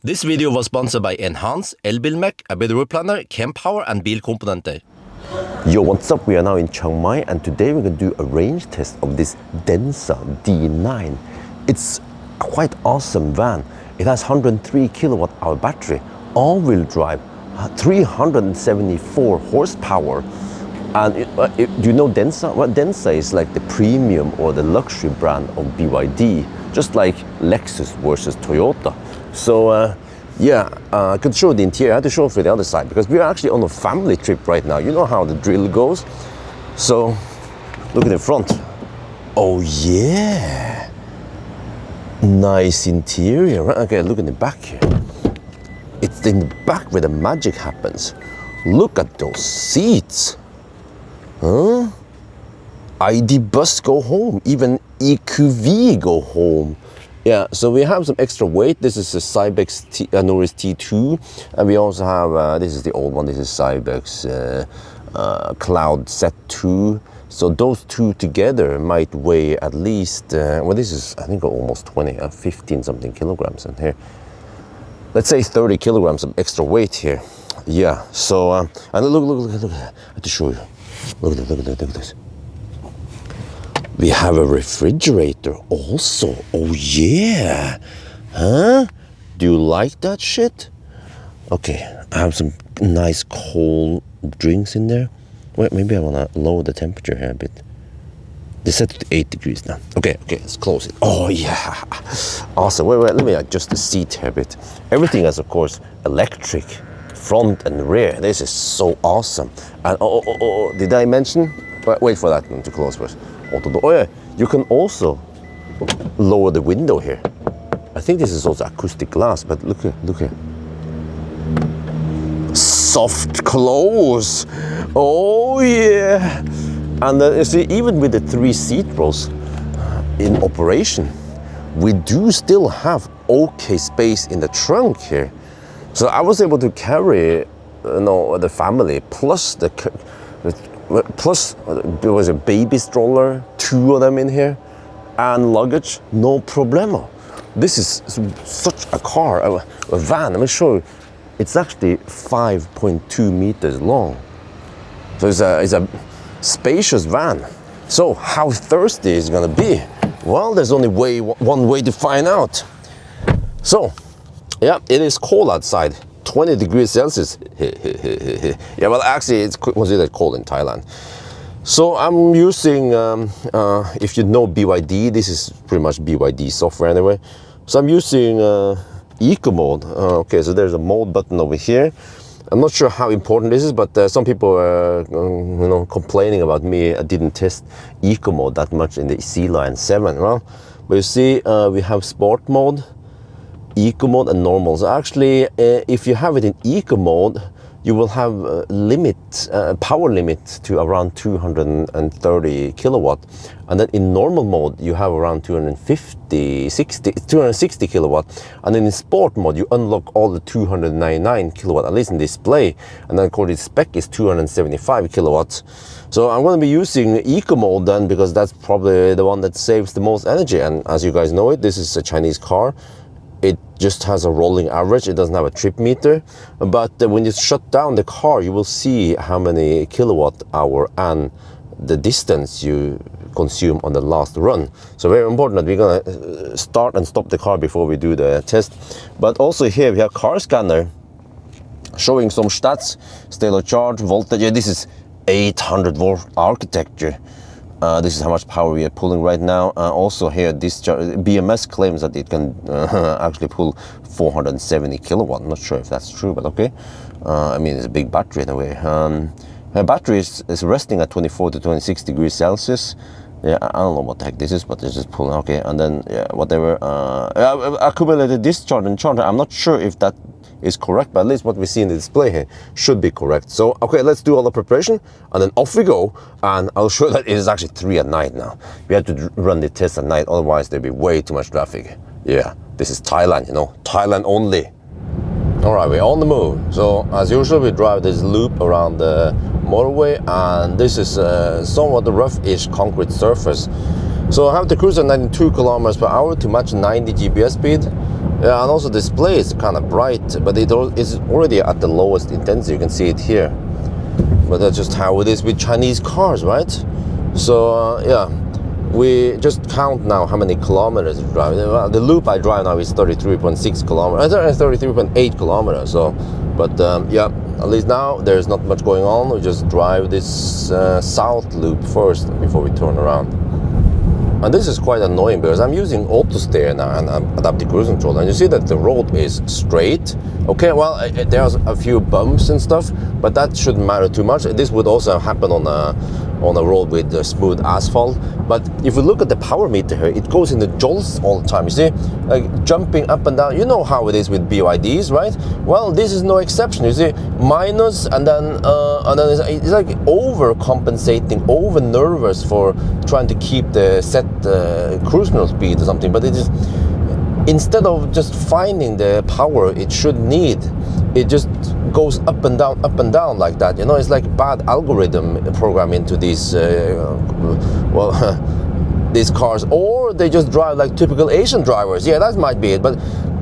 This video was sponsored by Enhance, Elbilmek, a bit planner, Kempower and bilkomponenter. Yo, what's up? We are now in Chiang Mai and today we're going to do a range test of this Denza D9. It's a quite awesome van. It has 103 kilowatt hour battery, all-wheel drive, 374 horsepower. And do you know Denza? Well, Denza is like the premium or the luxury brand of BYD, just like Lexus versus Toyota. So I could show the interior. I had to show for the other side because we're actually on a family trip right now. You know how the drill goes. So look at the front. Oh yeah, nice interior. Okay, look at the back here. It's in the back where the magic happens. Look at those seats. Huh? ID bus go home. Even EQV go home. Yeah, so we have some extra weight. This is a Cybex Norris T2, and we also have this is the old one. This is Cybex Cloud Set 2. So those two together might weigh at least well, this is I think almost 15 something kilograms in here. Let's say 30 kilograms of extra weight here. Yeah. So and look. I have to show you. Look at this. We have a refrigerator also. Oh yeah. Huh? Do you like that shit? Okay, I have some nice cold drinks in there. Wait, maybe I want to lower the temperature here a bit. They set to 8 degrees now. Okay, let's close it. Oh yeah. Awesome. Wait, let me adjust the seat here a bit. Everything is of course electric, front and rear. This is so awesome. And oh, did I mention? Wait for that one to close first. Oh yeah, you can also lower the window here. I think this is also acoustic glass, but look here. Soft close. Oh yeah. And you see, even with the 3 seat rows in operation, we do still have okay space in the trunk here. So I was able to carry, the family plus there was a baby stroller, 2 of them in here, and luggage, no problemo. This is such a car, a van. Let me show you. It's actually 5.2 meters long. So it's a spacious van. So how thirsty is it gonna be? Well, there's only one way to find out. So, yeah, it is cold outside. 20 degrees Celsius. Yeah, well, actually, it's considered cold in Thailand. So I'm using, if you know BYD, this is pretty much BYD software anyway. So I'm using Eco mode. Okay, so there's a mode button over here. I'm not sure how important this is, but some people are, complaining about me. I didn't test Eco mode that much in the C-Line 7. Well, but you see, we have sport mode, Eco mode and normal. So actually, if you have it in Eco mode, you will have power limit to around 230 kilowatt. And then in normal mode, you have around 260 kilowatt. And then in sport mode, you unlock all the 299 kilowatt, at least in display. And then according to spec is 275 kilowatts. So I'm going to be using Eco mode then, because that's probably the one that saves the most energy. And as you guys know this is a Chinese car. It just has a rolling average. It doesn't have a trip meter. But when you shut down the car, you will see how many kilowatt hour and the distance you consume on the last run. So very important that we're gonna start and stop the car before we do the test. But also here we have car scanner showing some stats, state of charge, voltage. Yeah, this is 800 volt architecture. This is how much power we are pulling right now. Also here, BMS claims that it can actually pull 470 kilowatt. I'm not sure if that's true, but okay. I mean, it's a big battery in a way. The battery is resting at 24 to 26 degrees Celsius. Yeah, I don't know what the heck this is, but it's just pulling. Okay, and then whatever. Accumulated discharge and charge. I'm not sure if that is correct, but at least what we see in the display here should be correct. So, okay, let's do all the preparation, and then off we go, and I'll show that it is actually 3 at night now. We have to run the test at night, otherwise there'll be way too much traffic. Yeah, this is Thailand, Thailand only. All right, we're on the move. So, as usual, we drive this loop around the motorway, and this is somewhat a rough-ish concrete surface. So I have to cruise at 92 kilometers per hour to match 90 GPS speed. Yeah, and also display is kind of bright, but it is already at the lowest intensity. You can see it here. But that's just how it is with Chinese cars, right? So yeah, we just count now how many kilometers we drive. The loop I drive now is 33.6 kilometers, 33.8 kilometers. So, but yeah, at least now there's not much going on. We just drive this south loop first before we turn around. And this is quite annoying because I'm using auto steer now and adaptive cruise control, and you see that the road is straight. Okay, well, there's a few bumps and stuff, but that shouldn't matter too much. This would also happen on a road with smooth asphalt. But if we look at the power meter here, it goes in the jolts all the time. You see, like jumping up and down. You know how it is with BYDs, right? Well, this is no exception. You see, minus, and then it's like overcompensating, over nervous for trying to keep the set cruise control speed or something. But it is, instead of just finding the power it should need, it just goes up and down like that. You know, it's like bad algorithm program into these these cars, or they just drive like typical Asian drivers. Yeah, that might be it. But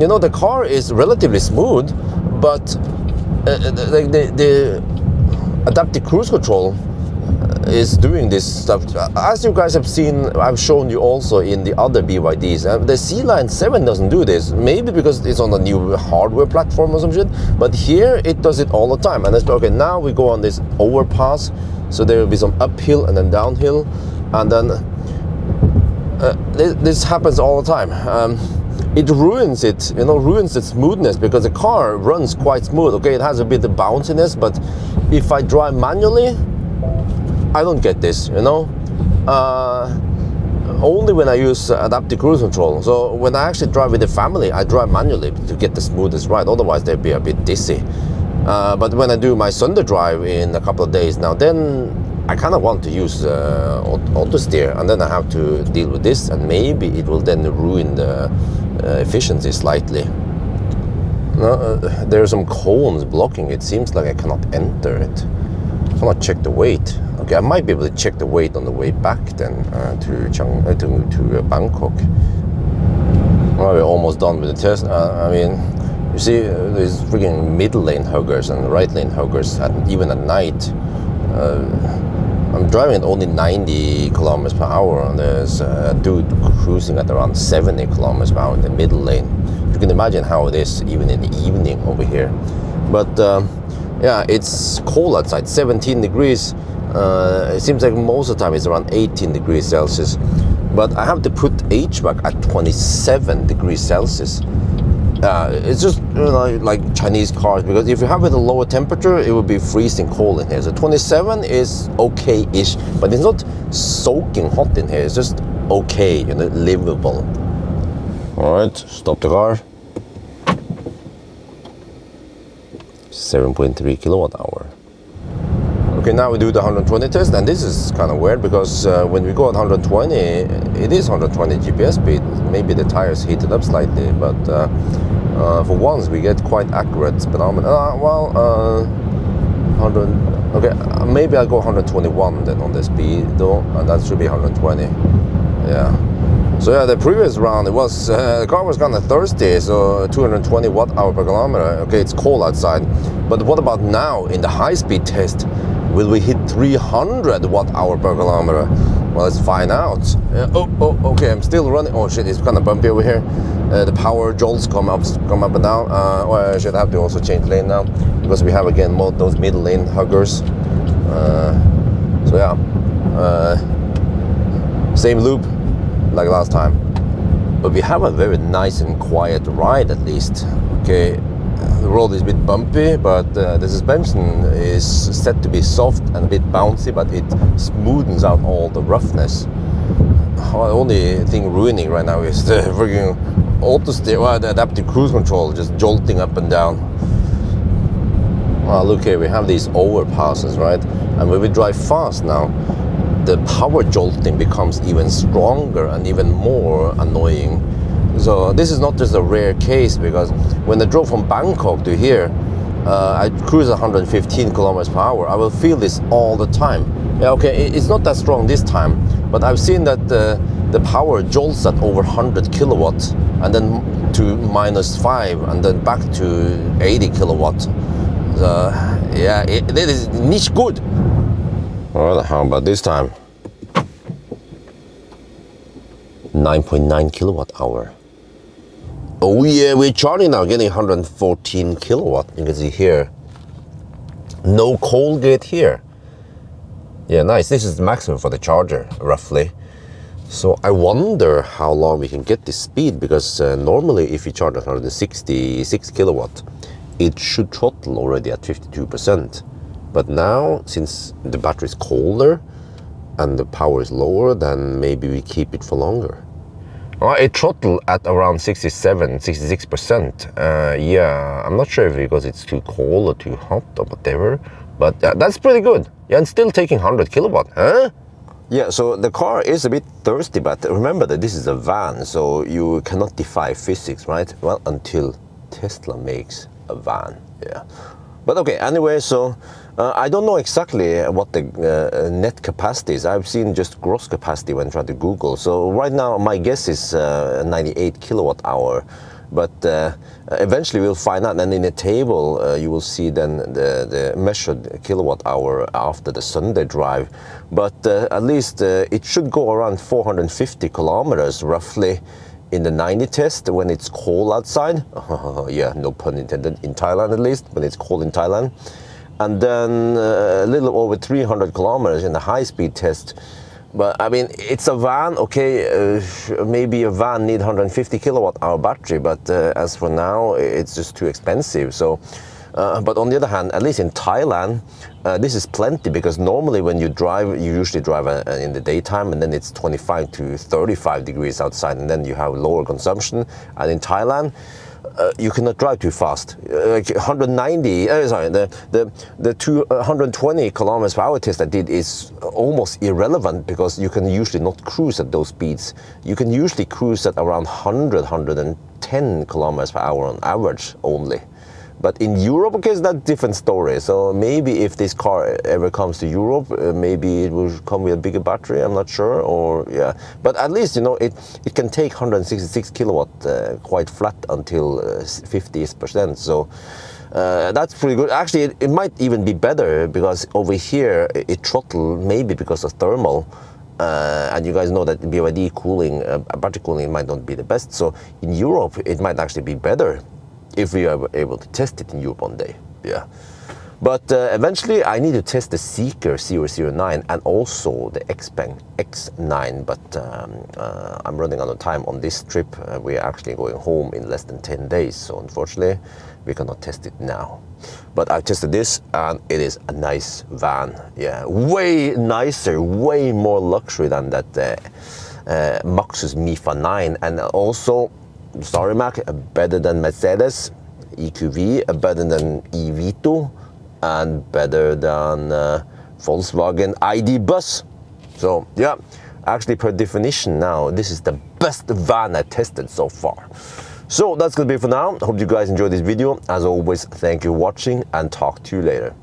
you know, the car is relatively smooth, but like the adaptive cruise control is doing this stuff. As you guys have seen, I've shown you also in the other BYDs. The C-Line 7 doesn't do this, maybe because it's on a new hardware platform or some shit, but here it does it all the time. And it's okay, now we go on this overpass, so there will be some uphill and then downhill, and then this happens all the time. It ruins it, you know, ruins its smoothness, because the car runs quite smooth. Okay, it has a bit of bounciness, but if I drive manually, I don't get this, you know. Only when I use adaptive cruise control. So when I actually drive with the family, I drive manually to get the smoothest ride. Otherwise, they'd be a bit dizzy. But when I do my Sunday drive in a couple of days now, then I kind of want to use auto steer, and then I have to deal with this, and maybe it will then ruin the efficiency slightly. There are some cones blocking. It seems like I cannot enter it. I cannot check the weight. Okay, I might be able to check the weight on the way back then to Bangkok. Well, we're almost done with the test. I mean, you see, there's freaking middle lane huggers and right lane huggers, even at night. I'm driving at only 90 kilometers per hour, and there's a dude cruising at around 70 kilometers per hour in the middle lane. You can imagine how it is even in the evening over here. But yeah, it's cold outside, 17 degrees. It seems like most of the time it's around 18 degrees Celsius. But I have to put HVAC at 27 degrees Celsius. It's just, you know, like Chinese cars, because if you have it at a lower temperature, it would be freezing cold in here. So 27 is okay-ish, but it's not soaking hot in here. It's just okay, you know, livable. All right, stop the car. 7.3 kilowatt hour. Okay, now we do the 120 test, and this is kind of weird because when we go at 120, it is 120 GPS speed. Maybe the tires heated up slightly, but for once we get quite accurate speedometer. 100. Okay, maybe I'll go 121 then on the speed though, and that should be 120. Yeah. So yeah, the previous round, it was the car was kind of thirsty, so 220 watt-hour per kilometer. Okay, it's cold outside, but what about now in the high-speed test? Will we hit 300 watt-hour per kilometer? Well, let's find out. Okay, I'm still running. Oh shit, it's kind of bumpy over here. The power jolts come up and down. Well, I should have to also change lane now, because we have again those middle lane huggers. So yeah, same loop like last time, but we have a very nice and quiet ride at least. Okay, the road is a bit bumpy, but the suspension is set to be soft and a bit bouncy, but it smoothens out all the roughness. The only thing ruining right now is the freaking auto steer, well, the adaptive cruise control just jolting up and down. Well, look here, we have these overpasses, right? And when we drive fast now, the power jolting becomes even stronger and even more annoying. So this is not just a rare case, because when I drove from Bangkok to here, I cruise 115 kilometers per hour. I will feel this all the time. Yeah, okay, it's not that strong this time, but I've seen that the power jolts at over 100 kilowatts, and then to -5 and then back to 80 kilowatt. Yeah, it is niche good. Well, how about this time? 9.9 kilowatt hour. Oh yeah, we're charging now, getting 114 kilowatt. You can see here. No Colgate here. Yeah, nice. This is the maximum for the charger, roughly. So I wonder how long we can get this speed, because normally if you charge at 166 kilowatt, it should throttle already at 52%. But now, since the battery is colder and the power is lower, then maybe we keep it for longer. It throttled at around 66%. Yeah, I'm not sure if because it's too cold or too hot or whatever, but that's pretty good. Yeah, and still taking 100 kilowatt, huh? Yeah, so the car is a bit thirsty, but remember that this is a van, so you cannot defy physics, right? Well, until Tesla makes a van, yeah. But okay, anyway, so I don't know exactly what the net capacity is. I've seen just gross capacity when trying to Google. So right now, my guess is 98 kilowatt hour. But eventually we'll find out, and in the table you will see then the measured kilowatt hour after the Sunday drive. But at least it should go around 450 kilometers roughly in the 90 test when it's cold outside. Yeah, no pun intended, in Thailand at least, when it's cold in Thailand. And then a little over 300 kilometers in the high-speed test. But I mean, it's a van, okay, maybe a van need 150 kilowatt hour battery, but as for now, it's just too expensive. So, but on the other hand, at least in Thailand, this is plenty, because normally when you drive, you usually drive in the daytime, and then it's 25 to 35 degrees outside, and then you have lower consumption. And in Thailand, you cannot drive too fast. Like 190, sorry, the 120 kilometers per hour test I did is almost irrelevant, because you can usually not cruise at those speeds. You can usually cruise at around 110 kilometers per hour on average only. But in Europe, okay, that's a different story. So maybe if this car ever comes to Europe, maybe it will come with a bigger battery, I'm not sure, or yeah. But at least, you know, it can take 166 kilowatt quite flat until 50%. So that's pretty good. Actually, it might even be better, because over here it throttle maybe because of thermal. And you guys know that BYD cooling, battery cooling might not be the best. So in Europe, it might actually be better if we are able to test it in Europe one day, yeah. But eventually I need to test the Seeker 009 and also the Xpeng X9, but I'm running out of time on this trip. We're actually going home in less than 10 days, so unfortunately we cannot test it now. But I tested this, and it is a nice van, yeah. Way nicer, way more luxury than that Maxus Mifa 9, and also, sorry Mac, better than Mercedes EQV, better than eVito, and better than Volkswagen ID Bus. So yeah, actually per definition now, this is the best van I tested so far. So that's gonna be it for now. Hope you guys enjoyed this video. As always, thank you for watching, and talk to you later.